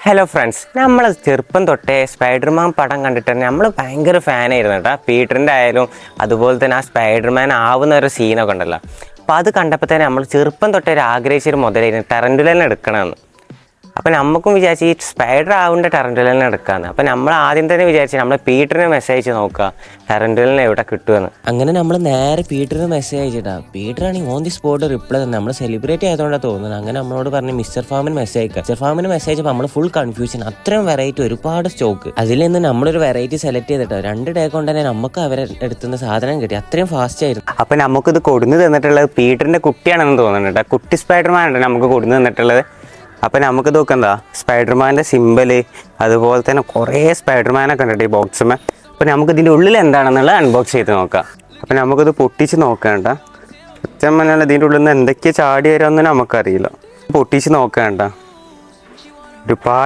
Hello friends, നമ്മൾ ചെറുപ്പം തൊട്ടേ സ്പൈഡർമാൻ പടം കണ്ടിട്ട് നമ്മൾ ഭയങ്കര ഫാനായിരുന്നു കേട്ടോ. പീറ്ററിൻ്റെ ആയാലും അതുപോലെ തന്നെ ആ സ്പൈഡർമാൻ ആവുന്ന ഒരു സീനൊക്കെ ഉണ്ടല്ലോ. അപ്പോൾ അത് കണ്ടപ്പോൾ തന്നെ നമ്മൾ ചെറുപ്പം തൊട്ടേ ആഗ്രഹിച്ചൊരു മുതലായിരുന്നു ടെറൻറ്റുലനെ എടുക്കണമെന്ന്. അപ്പോൾ നമുക്കും വിചാരിച്ച് ഈ സ്പൈഡർ ആവേണ്ട ടെറൻറ്റുലനെ എടുക്കാമെന്ന്. അപ്പോൾ നമ്മൾ ആദ്യം തന്നെ വിചാരിച്ച് നമ്മൾ പീറ്ററിന് മെസ്സേജ് നോക്കുക ടെറൻറ്റുലനെ എവിടെ കിട്ടുമെന്ന്. അങ്ങനെ നമ്മൾ നേരെ പീറ്ററിന് മെസ്സേജ് അയച്ചിട്ടാണ്. പീറ്ററാണെങ്കിൽ ഓൺ ദി സ്പോട്ട് റിപ്ലൈ തന്നെ. നമ്മൾ സെലിബ്രേറ്റ് ആയതുകൊണ്ടാണ് തോന്നുന്നത്. അങ്ങനെ നമ്മളോട് പറഞ്ഞ് മിസ്റ്റർ ഫാമിന് മെസ്സേജ് അയക്കുക. മിസ്റ്റർ ഫാമിന് മെസ്സേജ് അയച്ചപ്പോൾ നമ്മൾ ഫുൾ കൺഫ്യൂഷൻ. അത്രയും വെറൈറ്റി, ഒരുപാട് സ്റ്റോക്ക്. അതിൽ നിന്ന് നമ്മളൊരു വെറൈറ്റി സെലക്ട് ചെയ്തിട്ടോ 2 ഡേ കൊണ്ട് തന്നെ നമുക്ക് അവരെ എടുത്തുന്ന സാധനം കിട്ടി. അത്രയും ഫാസ്റ്റ് ആയിരുന്നു. അപ്പോൾ നമുക്കിത് കൊടുന്ന് തന്നിട്ടുള്ളത് പീറ്ററിൻ്റെ കുട്ടിയാണെന്ന് തോന്നുന്നുണ്ട്. കുട്ടി സ്പൈഡർമാനാണ് നമുക്ക് കൊടുന്ന് തന്നിട്ടുള്ളത്. അപ്പോൾ നമുക്ക് നോക്കണ്ട സ്പൈഡർമാൻ്റെ സിമ്പല്, അതുപോലെ തന്നെ കുറേ സ്പൈഡർമാനൊക്കെ ഉണ്ട് ഈ ബോക്സുമേ. അപ്പോൾ നമുക്ക് ഇതിൻ്റെ ഉള്ളിൽ എന്താണെന്നുള്ളത് അൺബോക്സ് ചെയ്ത് നോക്കാം. അപ്പോൾ നമുക്കിത് പൊട്ടിച്ച് നോക്കേണ്ട. സത്യം പറഞ്ഞാൽ ഇതിൻ്റെ ഉള്ളിൽ നിന്ന് എന്തൊക്കെ ചാടി വരുമെന്ന് നമുക്കറിയില്ല. പൊട്ടിച്ച് നോക്കേണ്ട ഒരുപാട്